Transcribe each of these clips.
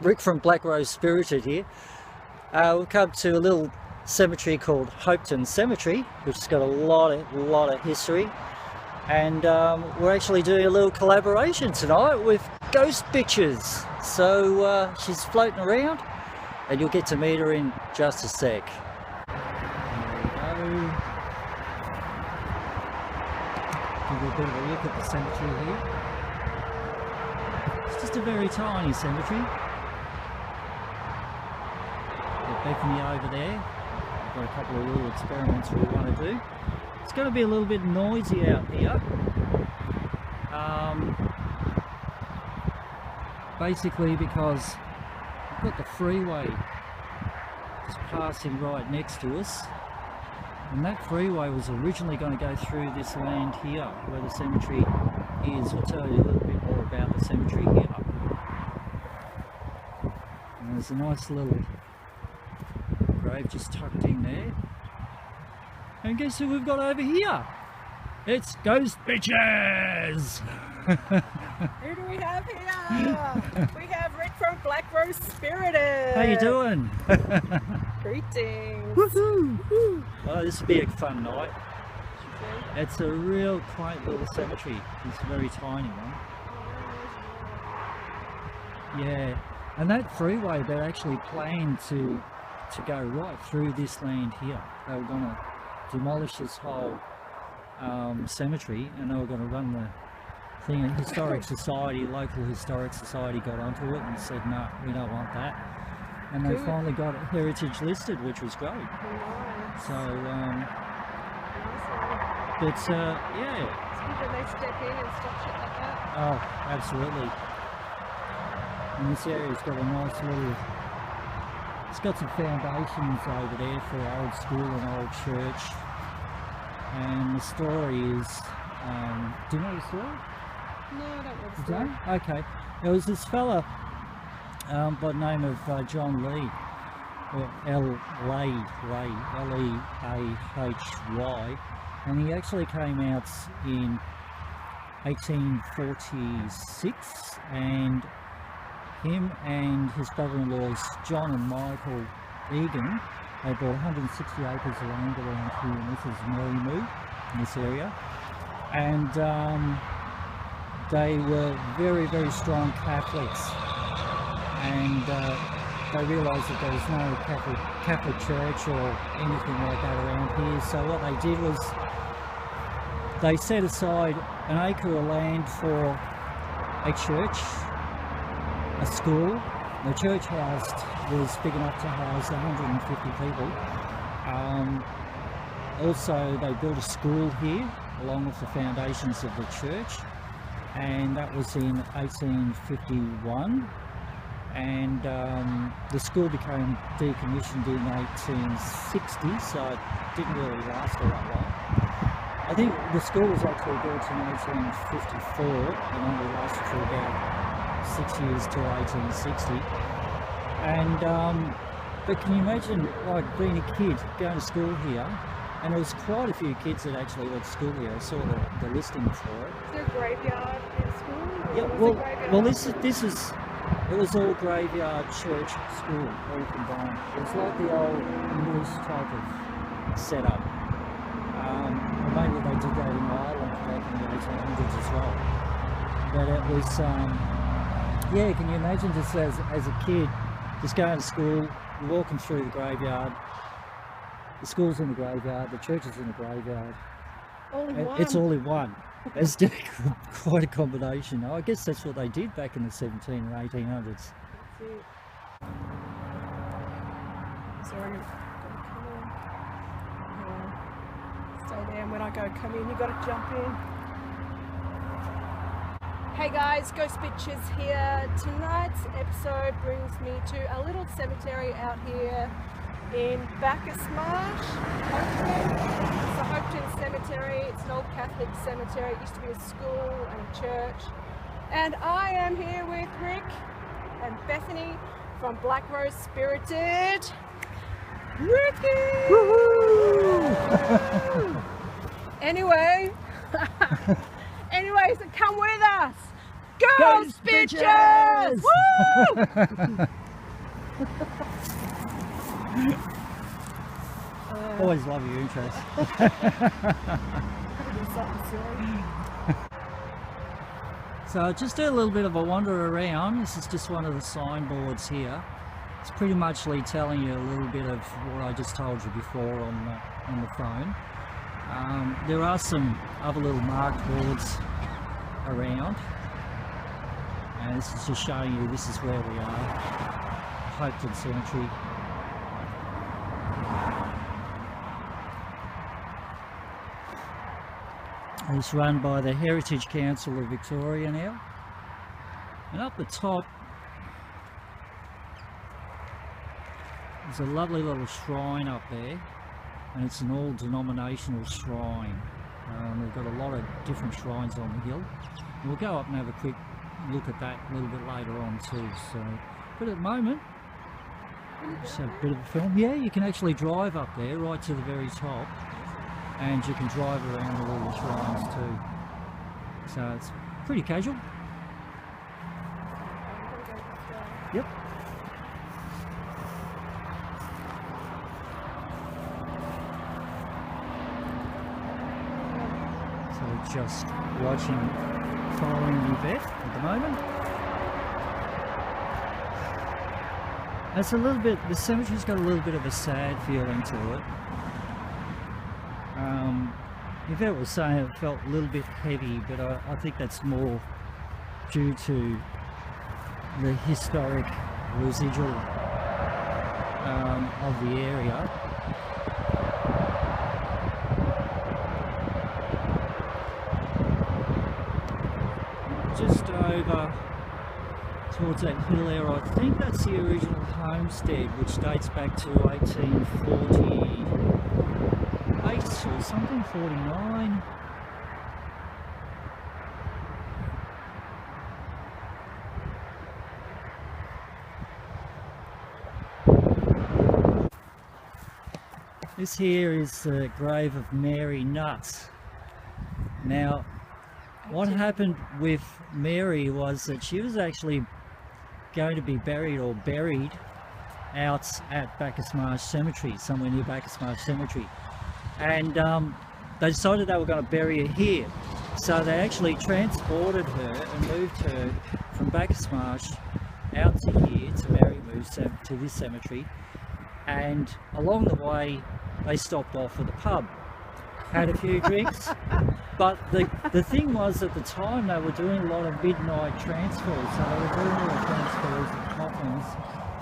Rick from Black Rose Spirited here. We've come to a little cemetery called Hopeton Cemetery, which has got a lot of history, and we're actually doing a little collaboration tonight with Ghost Bitches. So she's floating around, and you'll get to meet her in just a sec. There we go. Give you a bit of a look at the cemetery here. It's just a very tiny cemetery. Got Bethany over there. I've got a couple of little experiments we want to do. It's going to be a little bit noisy out here. Basically because we've got the freeway just passing right next to us. And that freeway was originally going to go through this land here where the cemetery is. I'll tell you a little bit more about the cemetery here. And there's a nice little grave just tucked in there. And guess who we've got over here? It's Ghost Bitches! Who do we have here? We have Rick from Black Rose Spirited. How you doing? Greetings. Woohoo! Oh, this will be a fun night. It's a real quaint little cemetery. It's a very tiny one. Yeah, and that freeway, they actually planned to go right through this land here. They were going to demolish this whole cemetery, and they were going to run the thing. And Historic Society, local Historic Society got onto it and said, no, we don't want that. And they finally got it heritage listed, which was great. Nice. So, Nice. but It's yeah. good that they step in and stop shit like that. Oh, absolutely. And this area's got a nice little, it's got some foundations over there for old school and old church. And the story is, do you know the story? No, I don't know the You story. don't? Okay. There was this fella by the name of John Lee, or Leahy, and he actually came out in 1846, and him and his brother-in-laws John and Michael Egan, they bought 160 acres of land around here, and this is Merrimoo, in this area, and they were very, very strong Catholics, and they realised that there was no Catholic church or anything like that around here. So what they did was they set aside an acre of land for a church, a school. The church house was big enough to house 150 people. Also, they built a school here along with the foundations of the church, and that was in 1851. And the school became decommissioned in 1860, so it didn't really last all that long. I think the school was actually built in 1854 and only lasted for about 6 years till 1860. And but can you imagine, like, being a kid going to school here, and there was quite a few kids that actually went to school here. I saw the listing for it. Is there a graveyard in school? Yeah, well, this is. It was all graveyard, church, school, all combined. It was like the old English type of setup. Maybe they did that in Ireland back in the 1800s as well. But it was, yeah, can you imagine just as a kid, just going to school, you're walking through the graveyard, the school's in the graveyard, the church is in the graveyard. All in one. It's all in one. It's quite a combination. I guess that's what they did back in the 1700s and 1800s. That's it. Sorry, stay there, and when I go come in, you got to jump in. Hey guys, Ghost Bitches here. Tonight's episode brings me to a little cemetery out here in Bacchus Marsh, Hopeton. It's a Hopeton Cemetery. It's an old Catholic cemetery. It used to be a school and a church. And I am here with Rick and Bethany from Black Rose Spirited. Ricky! Woohoo! Anyway, so come with us. Go Ghost Bitches! Woo! Always love your interest. So just do a little bit of a wander around. This is just one of the signboards here. It's pretty much telling you a little bit of what I just told you before on the phone. There are some other little marked boards around, and this is just showing you this is where we are, Hopeton Cemetery. It's run by the Heritage Council of Victoria now, and up the top there's a lovely little shrine up there, and it's an all-denominational shrine. We've got a lot of different shrines on the hill. We'll go up and have a quick look at that a little bit later on too. So, but at the moment, just have a bit of a film. Yeah, you can actually drive up there right to the very top, and you can drive around the little shrines too. So it's pretty casual. Yep. So just watching, following the event at the moment. It's a little bit, the cemetery's got a little bit of a sad feeling to it. Yvette was saying it felt a little bit heavy, but I think that's more due to the historic residual of the area. Just over towards that hill there, I think that's the original homestead, which dates back to 1848 or something, 49. This here is the grave of Mary Nutt. Now, what happened with Mary was that she was actually going to be buried out at Bacchus Marsh Cemetery, somewhere near Bacchus Marsh Cemetery. And they decided they were going to bury her here. So they actually transported her and moved her from Bacchus Marsh out to here to Mary Move to this cemetery. And along the way, they stopped off at the pub, had a few drinks. But the thing was, at the time they were doing a lot of midnight transfers, so they were doing all the transfers of coffins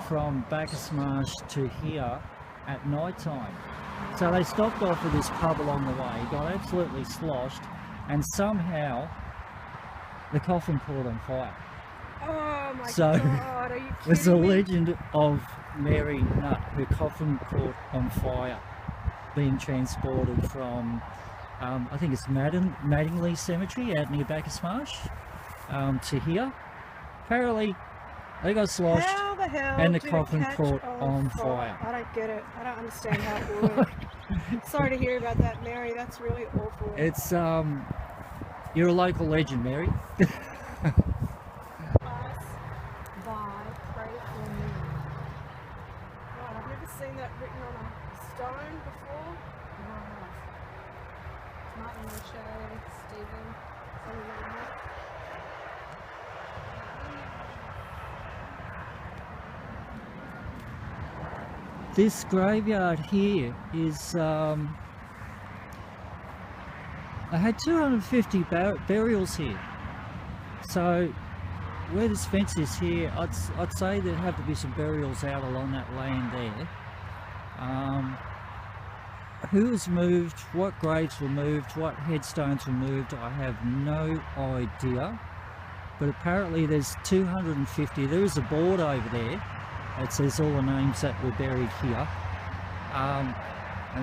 from Bacchus Marsh to here at night time. So they stopped off at this pub along the way, got absolutely sloshed, and somehow the coffin caught on fire. Oh my so, God, are you kidding there's a me? legend of Mary Nutt, her coffin caught on fire, being transported from I think it's Mattingley Cemetery out near Bacchus Marsh to here. Apparently they got sloshed and the coffin caught on fire. I don't get it. I don't understand how it works. Sorry to hear about that, Mary. That's really awful. It's you're a local legend, Mary. Pray for me. Right, I've never seen that written on a stone before. Martin O'Shea, Stephen, something like that. This graveyard here is I had 250 burials here. So where this fence is here, I'd say there'd have to be some burials out along that land there. Who was moved, what graves were moved, what headstones were moved, I have no idea. But apparently there's 250. There is a board over there that says all the names that were buried here. And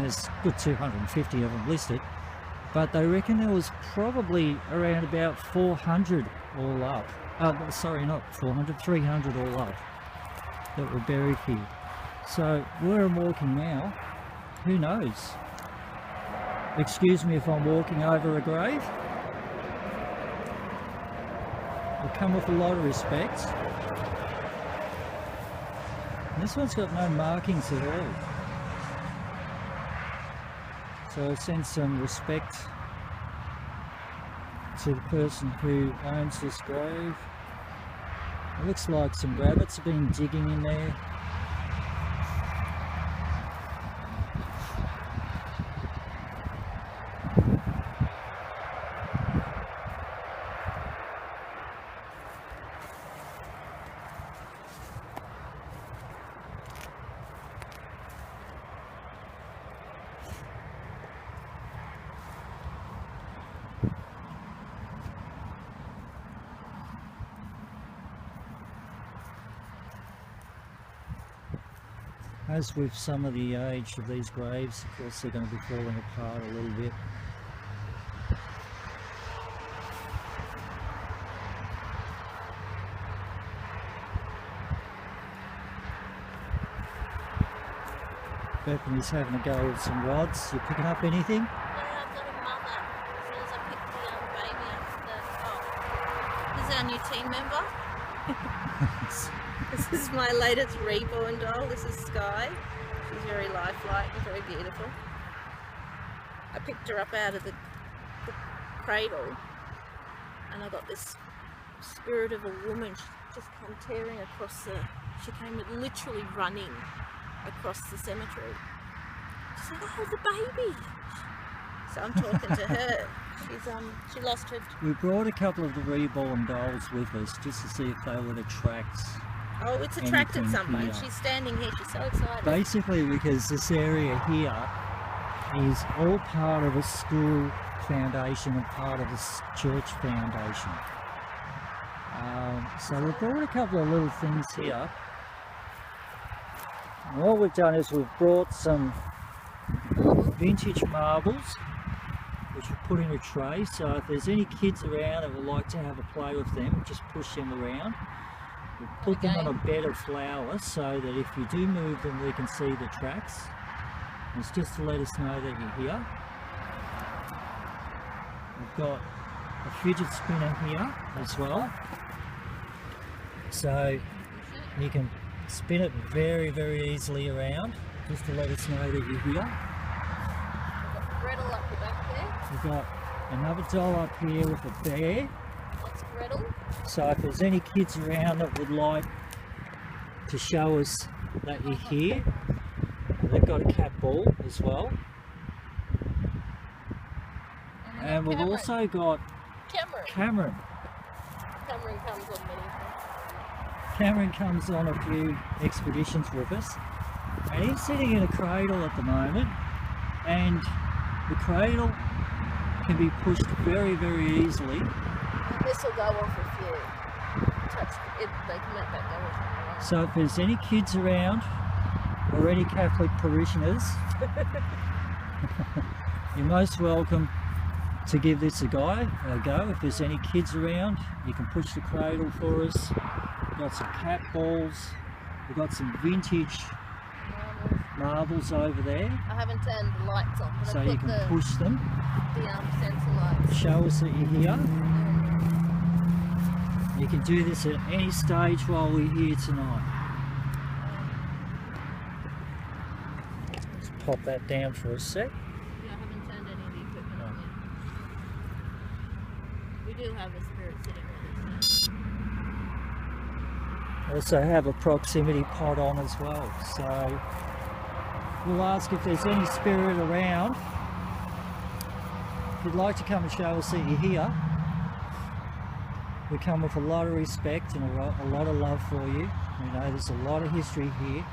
there's a good 250 of them listed. But they reckon there was probably around about 400 all up. Sorry, not 400, 300 all up that were buried here. So where I'm walking now, who knows? Excuse me if I'm walking over a grave. But come with a lot of respect. And this one's got no markings at all. So I send some respect to the person who owns this grave. It looks like some rabbits have been digging in there. As with some of the age of these graves, of course they're going to be falling apart a little bit. Bethany's having a go with some rods. You picking up anything? Yeah, I've got a mother. As soon as I picked the young baby up the... Oh, this is our new team member. This is my latest reborn doll. This is Sky. She's very lifelike and very beautiful. I picked her up out of the cradle and I got this spirit of a woman. She just came tearing across the... She came literally running across the cemetery. She said, "Oh, the baby!" So I'm talking to her. She lost her... We brought a couple of the reborn dolls with us just to see if they would attract... Oh, it's attracted anything someone. here. She's standing here. She's so excited. Basically because this area here is all part of a school foundation and part of a church foundation. So we brought a couple of little things here. And what we've done is we've brought some vintage marbles which we put in a tray, so if there's any kids around that would like to have a play with them, just push them around. We put them on a bed of flowers so that if you do move them we can see the tracks. It's just to let us know that you're here. We've got a fidget spinner here as well, so you can spin it very, very easily around just to let us know that you're here. Gretel up the back there. We've got another doll up here with a bear. That's Gretel. So if there's any kids around that would like to show us that you're here, they've got a cat ball as well. And we've also got Cameron. Cameron comes on many things. Cameron comes on a few expeditions with us, and he's sitting in a cradle at the moment, and the cradle can be pushed very, very easily. This will go off if you touch it. They can let that go off. So if there's any kids around or any Catholic parishioners, you're most welcome to give this a go. If there's any kids around, you can push the cradle for us. We've got some cat balls, we've got some vintage marbles over there, I haven't turned the lights on, but so I you put can push them, the sensor lights. show us that you're here. You can do this at any stage while we're here tonight. Let's pop that down for a sec. Yeah, I haven't turned any of the equipment on yet. We do have a spirit sitting with us. Also have a proximity pod on as well, so we'll ask if there's any spirit around. If you'd like to come and show us that you're here, we come with a lot of respect and a lot of love for you. You know, there's a lot of history here.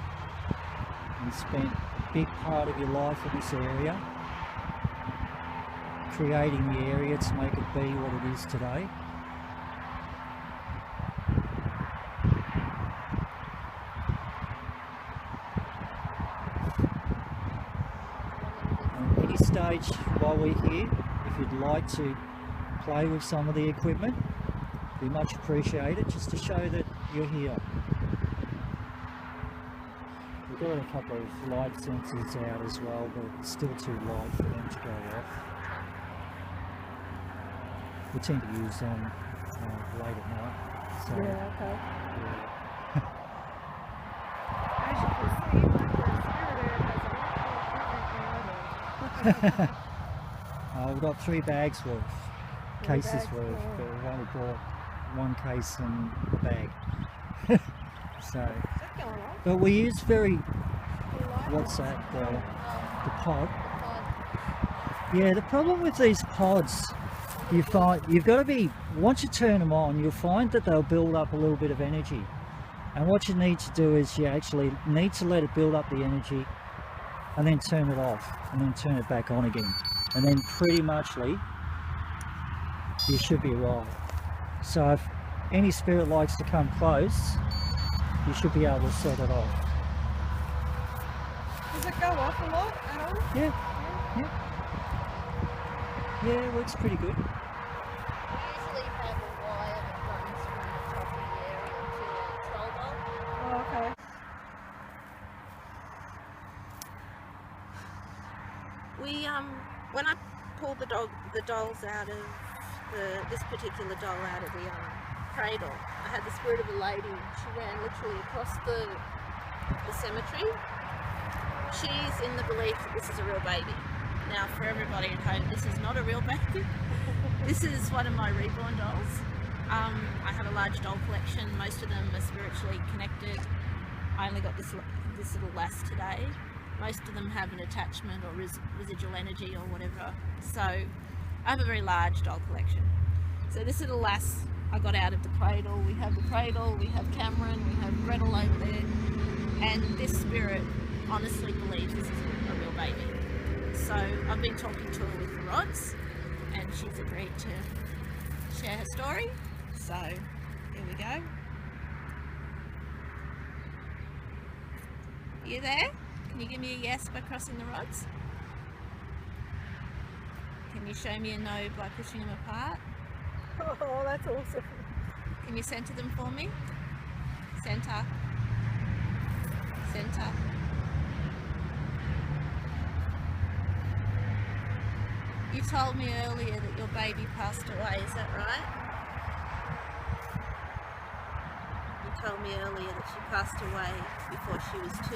You spent a big part of your life in this area, creating the area to make it be what it is today. At any stage while we're here, if you'd like to play with some of the equipment, we much appreciate it, just to show that you're here. We've got a couple of light sensors out as well, but it's still too light for them to go off. We tend to use them late at night. So, Yeah, okay. yeah. As you can see, my Spirit has a lot more We've got 3 bags worth, cases bags worth, worth. but we've only bought 1 case and a bag. So, Is that going on? but we use very, You like what's it? that, the pod. God. Yeah, the problem with these pods, you find, you've got to be, once you turn them on, you'll find that they'll build up a little bit of energy. And what you need to do is you actually need to let it build up the energy and then turn it off and then turn it back on again. And then pretty muchly, you should be right. So if any spirit likes to come close, you should be able to set it off. Does it go off a lot at all? Yeah, yeah. Yeah, it works pretty good. We usually have a wire that runs from the top of the area to a troll bowl. Oh, okay. We when I pulled the dolls out of this particular doll out of the cradle, I had the spirit of a lady. She ran literally across the cemetery. She's in the belief that this is a real baby. Now, for everybody at home, this is not a real baby. This is one of my reborn dolls. I have a large doll collection. Most of them are spiritually connected. I only got this little lass today. Most of them have an attachment or residual energy or whatever. So I have a very large doll collection. So this little lass I got out of the cradle. We have the cradle, we have Cameron, we have Gretel over there. And this spirit honestly believes this is a real baby. So I've been talking to her with the rods and she's agreed to share her story. So here we go. You there? Can you give me a yes by crossing the rods? Can you show me a no by pushing them apart? Oh, that's awesome. Can you center them for me? Center. Center. You told me earlier that your baby passed away, is that right? You told me earlier that she passed away before she was 2.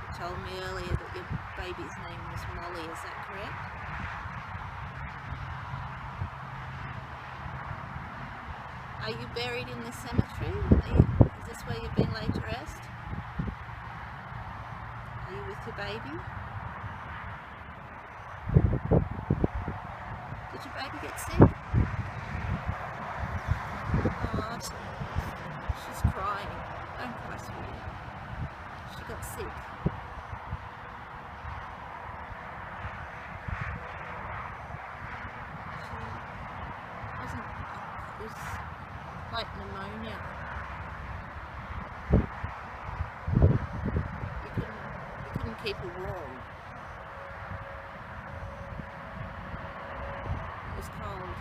You told me earlier that your baby's name was Molly, is that correct? Are you buried in the cemetery? Is this where you've been laid to rest? Are you with your baby? Did your baby get sick? Oh, she's crying. Don't cry, sweetie. She got sick. She wasn't. It was like pneumonia. You couldn't keep her warm. It was cold.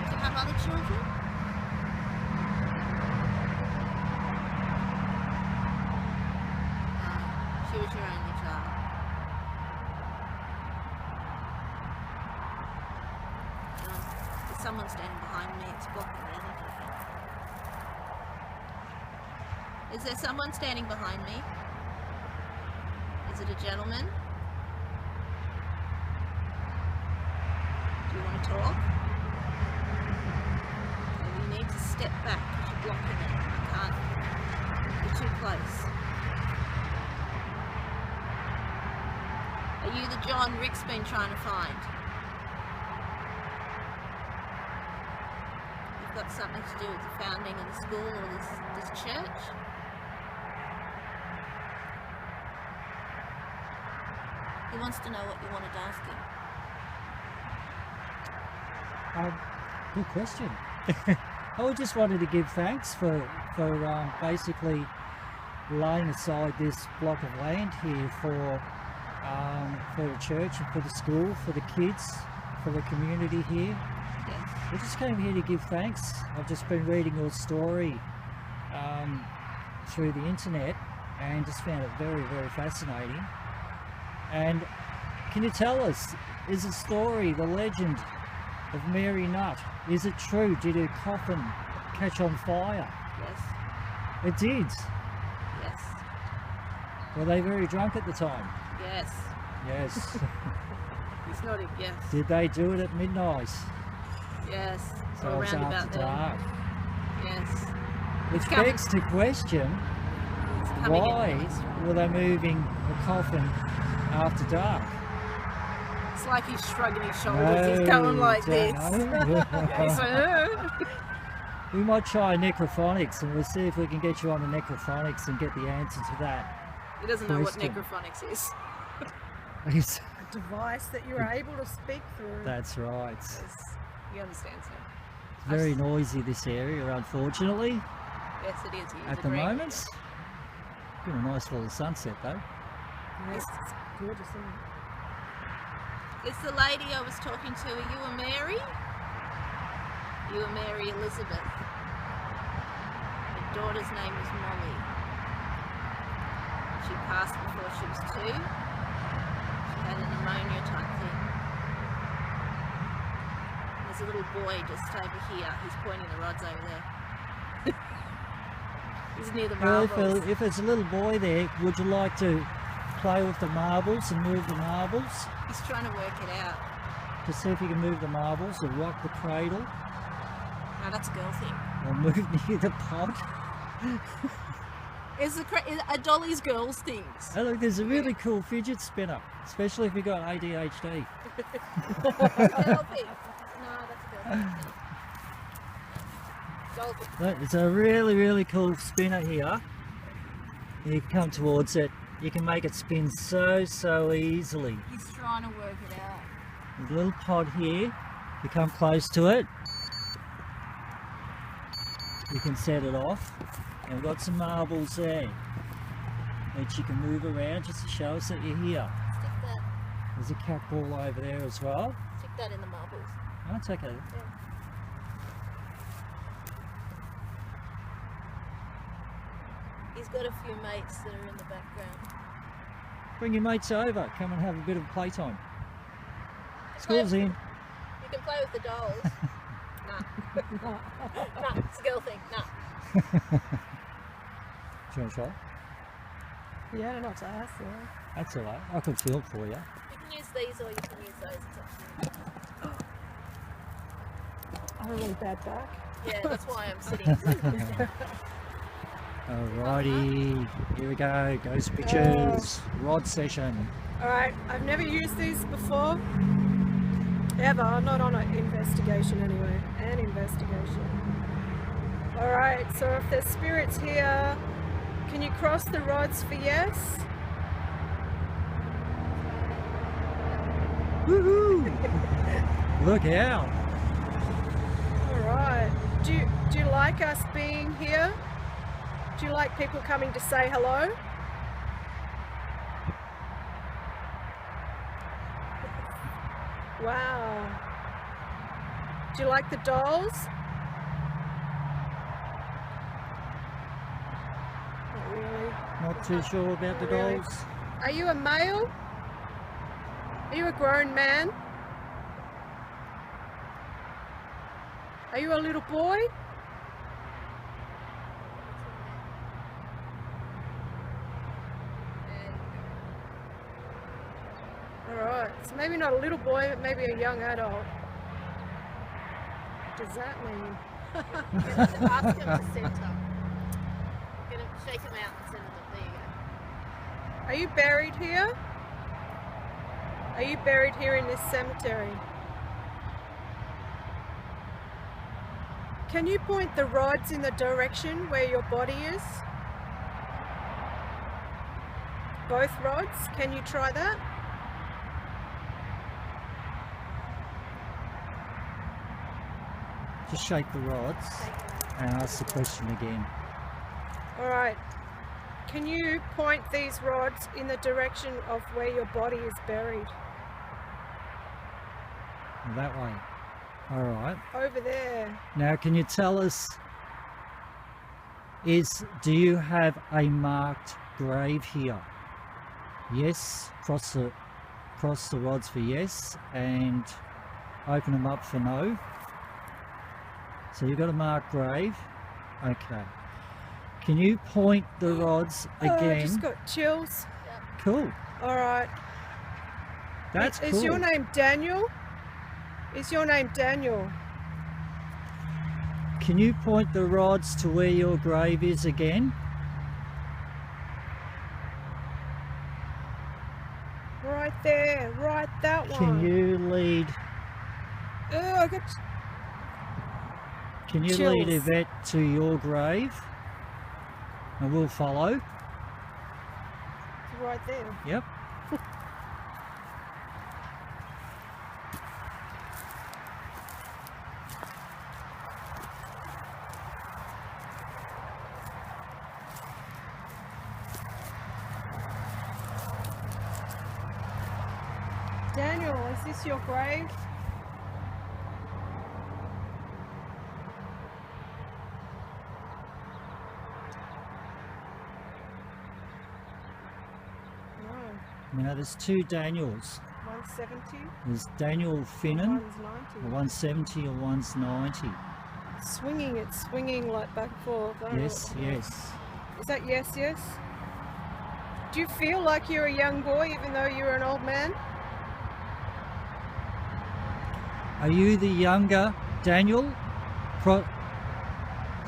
Did you have other children? No, she was your only child. There's someone standing behind me, it's blocking the energy. Is there someone standing behind me? Is it a gentleman? Do you want to talk? Okay, you need to step back because you're blocking it. You can't. You're too close. Are you the John Rick's been trying to find? You've got something to do with the founding of the school or this church? He wants to know what you wanted to ask him. Good question. I just wanted to give thanks for basically laying aside this block of land here for the church and for the school, for the kids, for the community here. Yes. We just came here to give thanks. I've just been reading your story through the internet and just found it very, very fascinating. And can you tell us, is the story, the legend of Mary Nutt, is it true? Did her coffin catch on fire? Yes. It did. Yes. Were they very drunk at the time? Yes. Yes. He's nodding. Yes. Did they do it at midnight? Yes. So Or it's around about after then. dark. Yes. Which coming. begs to question, It's coming in why history. were they moving the coffin after dark? It's like he's shrugging his shoulders. He's going like this. He's like, We might try necrophonics and we'll see if we can get you on the necrophonics and get the answer to that. He doesn't know what Question. necrophonics is. Yes, A device that you're able to speak through. that's right. Yes. He understands him. It's very noisy, this area, unfortunately, Yes, it is. He is at the agreeing. moment. Been a nice little sunset though. Yes, it's gorgeous, isn't it? It's the lady I was talking to. Are you a Mary? You are Mary Elizabeth. Her daughter's name was Molly. She passed before she was 2. She had a pneumonia type thing. There's a little boy just over here. He's pointing the rods over there. He's near the Well, marbles. if there's a little boy there, would you like to play with the marbles and move the marbles? He's trying to work it out. To see if you can move the marbles or rock the cradle No, that's a girl thing. or move near the pot. Is a Dolly's girls things? Oh look, there's a really cool fidget spinner, especially if you've got ADHD. Girl thing. No, that's a girl thing. Doll thing. Look, it's a really, really cool spinner here. You come towards it, you can make it spin so easily. He's trying to work it out. There's a little pod here, you come close to it, you can set it off, and we've got some marbles there that you can move around just to show us that you're here. Stick that. There's a cat ball over there as well. Stick that in the marbles. Oh, it's okay. He's got a few mates that are in the background. Bring your mates over, come and have a bit of playtime. Play School's with- in. You can play with the dolls. Nah. Nah, it's a girl thing. Nah. Do you want to try? Yeah, I don't know what to ask there. That's alright, I can feel it for you. You can use these or you can use those. It's up to you. I have a really bad back. Yeah, that's why I'm sitting. Alrighty, here we go, ghost pictures, rod session. Alright, I've never used these before. Ever, not on an investigation anyway. An investigation. Alright, so if there's spirits here, can you cross the rods for yes? Woohoo! Look out! Alright. Do you like us being here? Do you like people coming to say hello? Wow. Do you like the dolls? Not really. Not too sure about the Really? dolls. Are you a male? Are you a grown man? Are you a little boy? Alright, so maybe not a little boy, but maybe a young adult. What does that mean? Ask him to centre. Get him, shake him out and send him up. There you go. Are you buried here? Are you buried here in this cemetery? Can you point the rods in the direction where your body is? Both rods? Can you try that? Just shake the rods and ask the question again. Alright. Can you point these rods in the direction of where your body is buried? That way. Alright. Over there. Now can you tell us, do you have a marked grave here? Yes, cross the cross the rods for yes and open them up for no. So you've got to mark grave. Okay. Can you point the rods Oh, I again? just got chills. Cool. All right. That's cool. Is your name Daniel? Is your name Daniel? Can you point the rods to where your grave is again? Right there, right that one. Can you lead? Oh, I got Can you chills. lead Yvette to your grave? And we'll follow. right there. Yep. Daniel, is this your grave? No. Now there's two Daniels. 170. There's Daniel Finnan, One's 90. a 170 or one's 90. It's swinging like back and forth. I don't Yes, know. yes. Is that yes, yes? Do you feel like you're a young boy even though you're an old man? Are you the younger Daniel?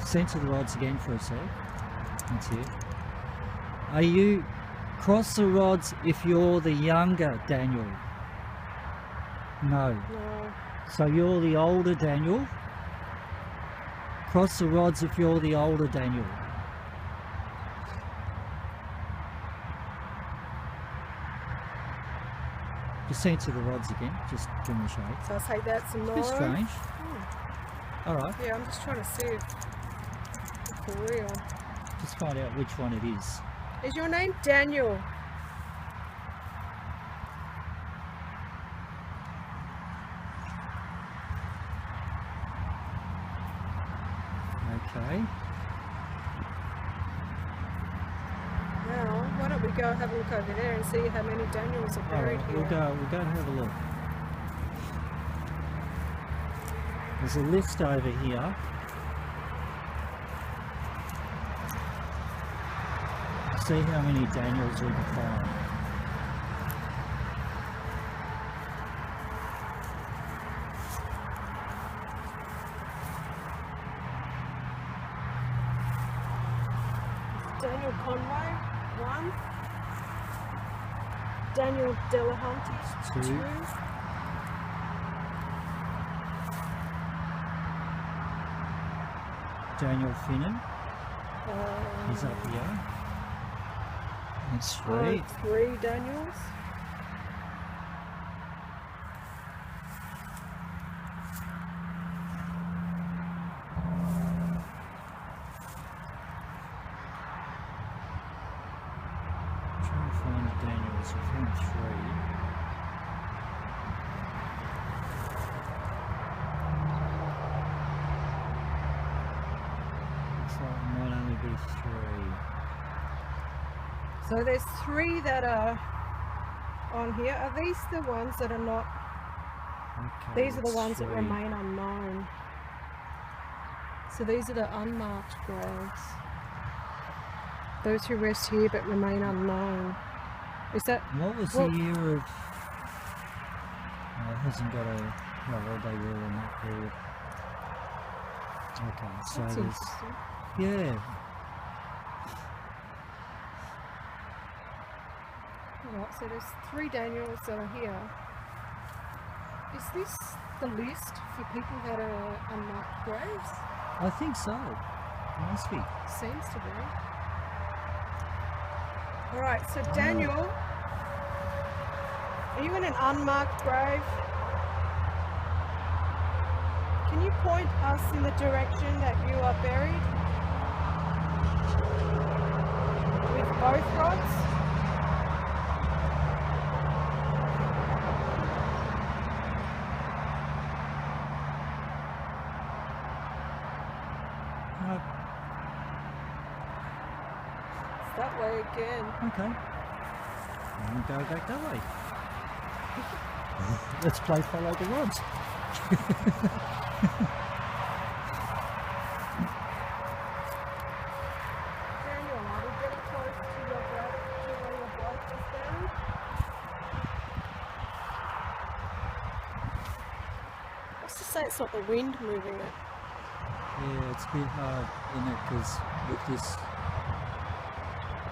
Center the rods again for a sec. That's it. Are you cross the rods if you're the younger Daniel? No. No. So you're the older Daniel. Cross the rods if you're the older Daniel. Just center the rods again. Just give me a shake. So I say that's a no. Bit strange. Hmm. All right. Yeah, I'm just trying to see if for real. Just find out which one it is. Is your name Daniel? Okay. Now, why don't we go have a look over there and see how many Daniels are All buried right. here? We'll go and have a look. There's a list over here. See how many Daniels we can find. Daniel Conway, 1. Daniel Delahunty, 2. Two. Daniel Finnan. He's up here. That's 3. 3 Daniels. Trying to find the Daniels. I found 3. Looks like it might only be 3. So there's 3 that are on here. Are these the ones that are not? Okay, These are the it's ones that 3. remain unknown. So these are the unmarked graves. Those who rest here but remain unknown. Is that? What was Well- the year of... Oh, it hasn't got a... how old they were on that board. Okay, so That's there's... interesting. Yeah. Alright, so there's 3 Daniels that are here. Is this the list for people that are unmarked graves? I think so. It must be. Seems to be. Alright, so Daniel, are you in an unmarked grave? Can you point us in the direction that you are buried? With both rods? It's that way again. Okay. And go back that way. Let's play follow the rods. Daniel, are we getting close to your brother, to where your bike is buried? What's to say it's not the wind moving it? Yeah, it's a bit hard, isn't it? Because with this,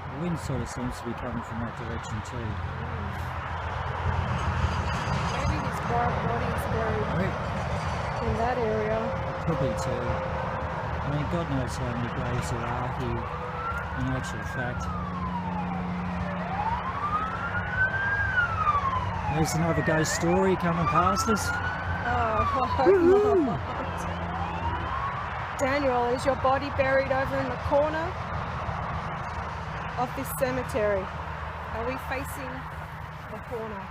the wind sort of seems to be coming from that direction too. Maybe his body is buried I think in that area. could be too. I mean, God knows how many graves there are here, in actual fact. There's another ghost story coming past us. Oh, I hope not. Daniel, is your body buried over in the corner of this cemetery? Are we facing the corner?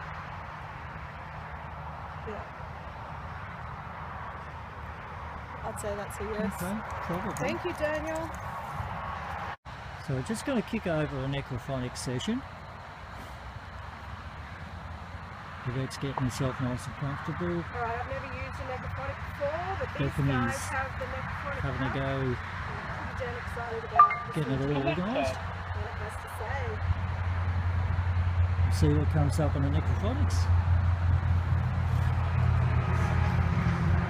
Yeah. I'd say that's a yes. Okay, probably. Thank you, Daniel. So we're just going to kick over a necrophonic session. Yvette's getting herself nice and comfortable, Alright, I've never used a necrophonic before, but these Bethany's guys have the necrophonic having a app. go, I'm pretty damn excited about getting it all organised. what it has to say. See what comes up on the necrophonics.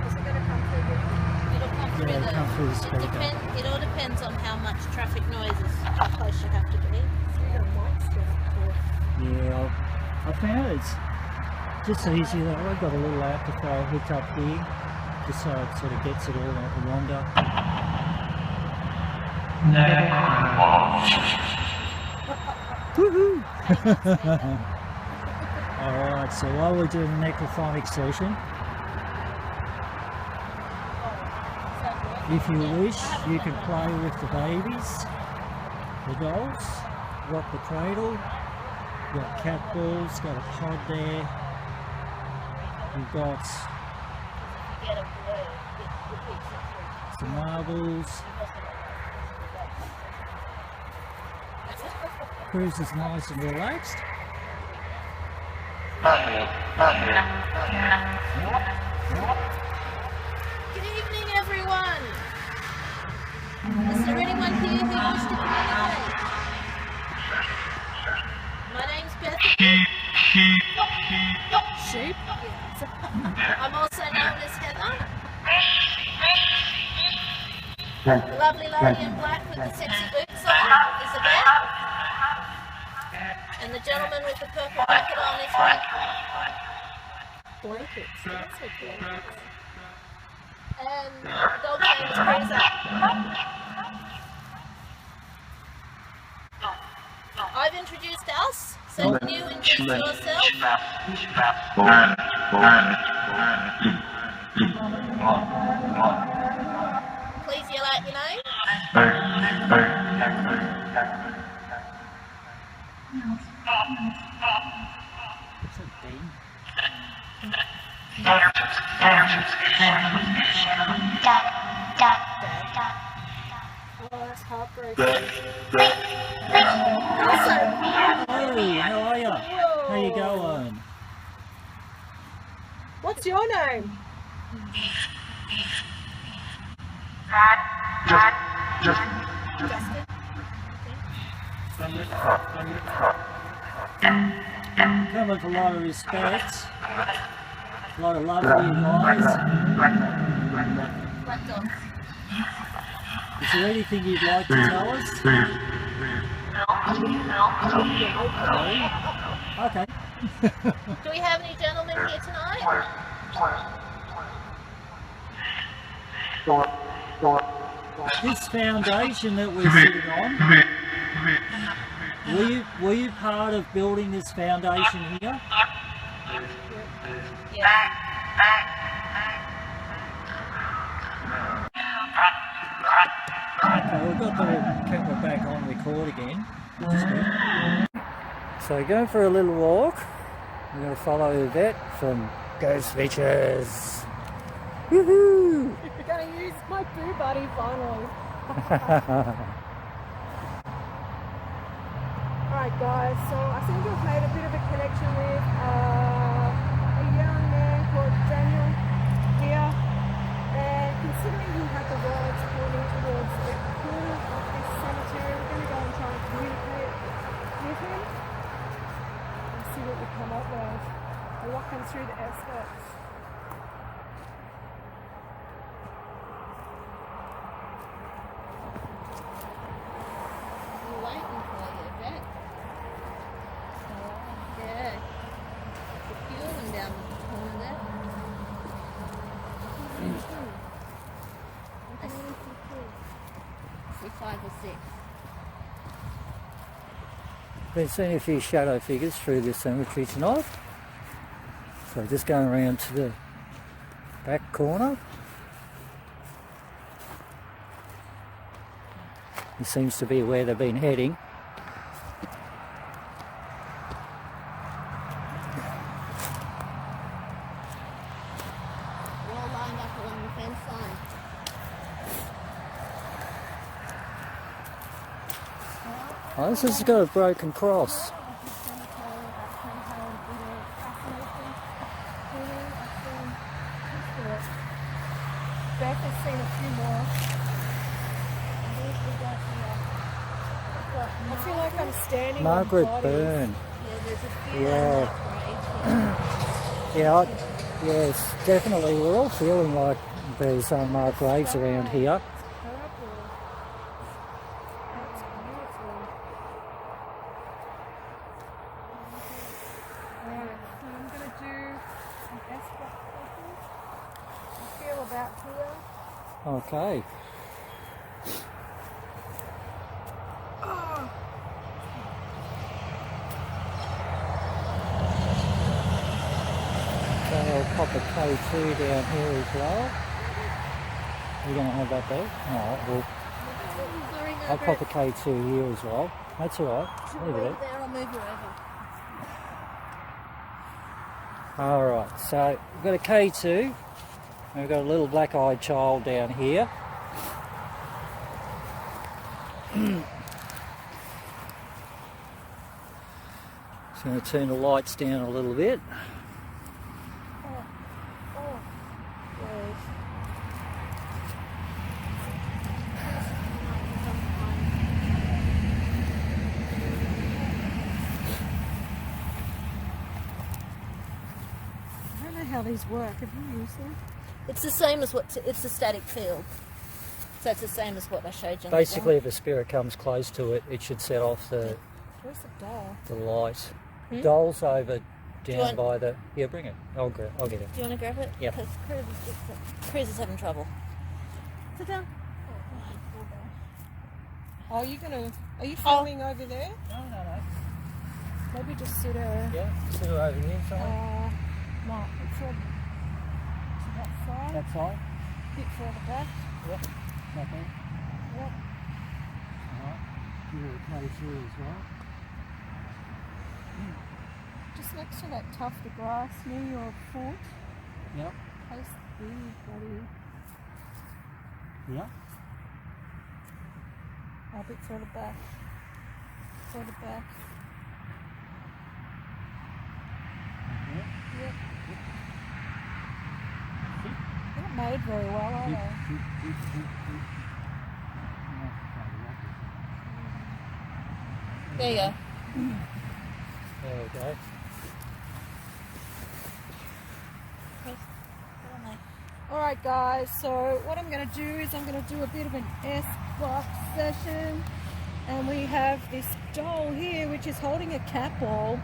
Is it going to come through here? It'll come through Yeah, it'll come through the speaker. It all depends on how much traffic noise is, how close you have to be. So you got a mic set up for Yeah, I found it's just easy that I've got a little amplifier hooked up here, just so it sort of gets it all out the longer. Woohoo! Alright, so while we're doing the necrophonic session, if you wish, you can play with the babies, the dolls, rock the cradle. You've got cat balls, got a pod there. You've got some marbles. Cruise is nice and relaxed. Good evening, everyone. Is there anyone here who wants to communicate? My name's Bethany. sheep. I'm also known as Heather. The lovely lady in black with the sexy boots on is Yvette. And the gentleman with the purple blanket on is Rick. Blankets. That's so blankets. And the dog's name is Cruiser. I've introduced us, so can you introduce yourself? Please yell out your name. What's that thing? Oh, that's heartbreaking. Hey, how are you? How you going? What's your name? Justin. Come with a lot of respect. A lot of love for you guys. Black dogs. Is there anything you'd like to tell us? No? Okay. Do we have any gentlemen here tonight? This foundation that we're sitting on, were you part of building this foundation here? Yeah. Okay, we've got the camera back on record again, which is good. So going for a little walk. We're going to follow Yvette from Ghost Pictures. Woohoo! You're going to use my boo buddy finally. Alright guys, so I think we've made a bit of a connection with Daniel here, and considering he had the roads pointing towards the corner of this cemetery, we're going to go and try and communicate with him and see what we come up with. We're walking through the aspects. We're waiting for you, Jack. Yeah. The fueling down the corner there. I see 5 or 6. Been seeing a few shadow figures through this cemetery tonight. So just going around to the back corner. It seems to be where they've been heading. We're all lined up along the fence line. Oh, this has got a broken cross. Beth has seen a few more. I feel like I'm standing Margaret on bodies. Byrne. Yeah, there's a few Yeah. down that grave. Yes, definitely. We're all feeling like there's unmarked graves around here. Purple. That's beautiful. Alright, so I'm going to do an S-block I feel about here. Okay. Oh, So I'll pop a K2 down here as well. You're going to have that there? Alright, well, Sorry, I'll pop a Margaret. K2 here as well. That's alright. She'll Leave it leave there. there, I'll move her over. Alright, so we've got a K2. And we've got a little black-eyed child down here. Just going to turn the lights down a little bit. oh. Wait. I don't know how these work. Have you used them? It's the same as it's a static field. So it's the same as what I showed you. on the Basically, if a spirit comes close to it, it should set off the Where's the doll? light. Hmm? Doll's over you down want- by the... Yeah, bring it. I'll get it. Do you want to grab it? Yep. Because Cruz is having trouble. Sit down. Oh, are you filming over there? No. Maybe just sit her. Yeah, sit her over here somewhere. No, it's to that side. That side. Bit further back. Yep. Nothing. Yep. Alright. Give her a K2 as well. Just next to that tuft of grass near your foot. Yep. Place the buddy. Yep. Oh, a bit further back. Further back. Okay. Yep. They're not made very well, are they? There you go. There we go. Alright guys, so what I'm going to do is I'm going to do a bit of an S-block session, and we have this doll here which is holding a cat ball.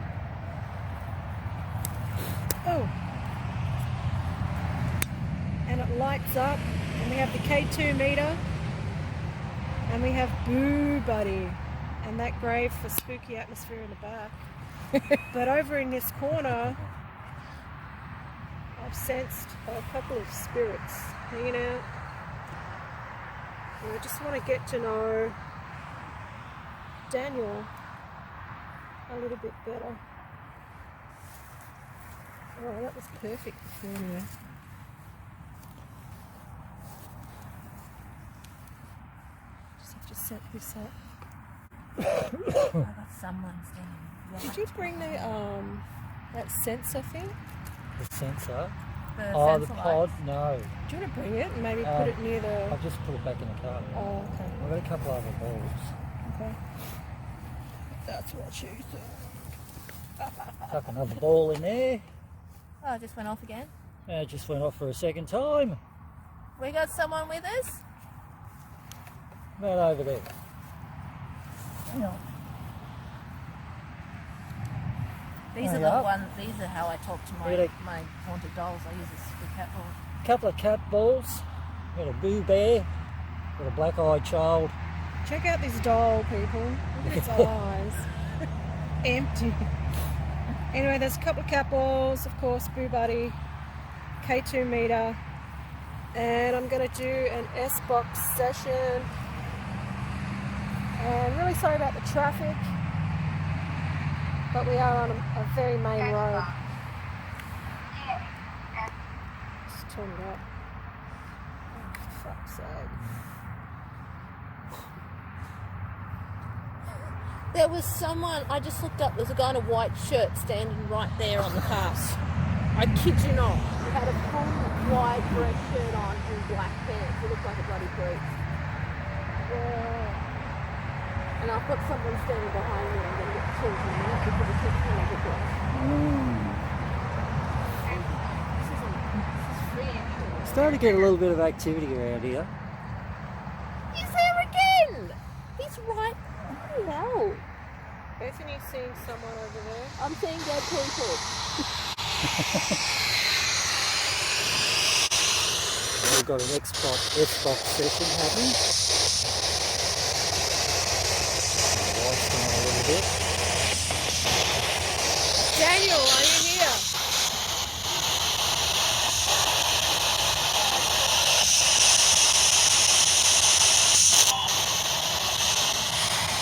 Oh! And it lights up, and we have the K2 meter, and we have Boo Buddy, and that grave for spooky atmosphere in the back. But over in this corner, I've sensed a couple of spirits hanging out. And I just want to get to know Daniel a little bit better. Oh, that was perfect before me. Just have to set this up. I've got someone standing right. Did you bring the that sensor thing? The sensor. The Oh, the sensor pod? lights. No. Do you want to bring it and maybe Um, put it near the... I've just put it back in the car. Oh, okay. I've got a couple other balls. Okay. That's what you thought. Chuck another ball in there. Oh, it just went off again. And it just went off for a second time. We got someone with us. Right over there. Hang on. These There are you the are. one. These are how I talk to my Really? my haunted dolls. I use a cat ball. Couple of cat balls. Got a Boo Bear. Got a black-eyed child. Check out this doll, people. Look at its eyes. Empty. Anyway, there's a couple of cat balls, of course, Boo Buddy, K2 meter, and I'm going to do an S-Box session. And really sorry about the traffic, but we are on a very main road. Just turn it up. Oh, for fuck's sake. There was someone, I just looked up, there's a guy in a white shirt standing right there on the path. I kid you not. He had a full white dress shirt on and black pants. He looked like a bloody priest. Yeah. And I've got someone standing behind me. I'm going to get chills in a minute because it's just kind of ridiculous. This is free entry. Starting to get a little bit of activity around here. He's there again! He's right. No. Bethany's seeing someone over there. I'm seeing dead people. We've got an Xbox session happening. My wife's on a little bit. Daniel, are you here?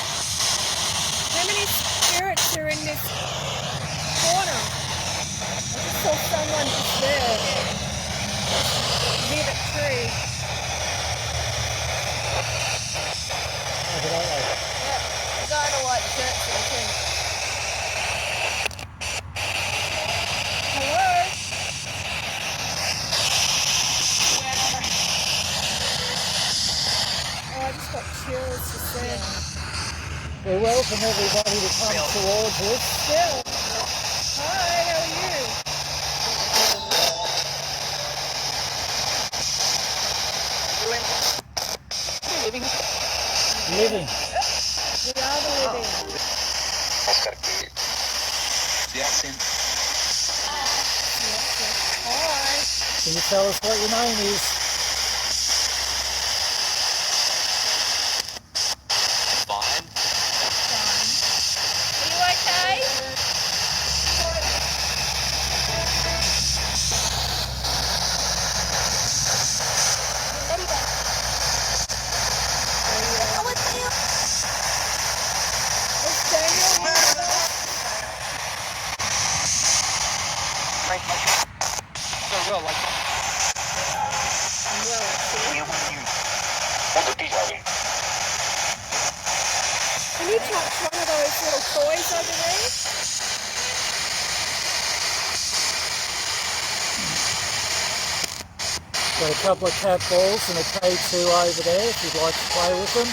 How many spirits are in this corner? I just saw someone just there. Near the tree. Evidently. Yep. The guy in a white shirt, I think. Hello? Oh, I just got chills just there. We welcome everybody to come towards us. Bill. Hi, how are you? Living. We are the living. Hi. Can you tell us what your name is? Are you okay? Oh, it's you. Is Daniel here with us? Well, can you touch one of those little toys over there? Got a couple of cat balls and a K2 over there if you'd like to play with them.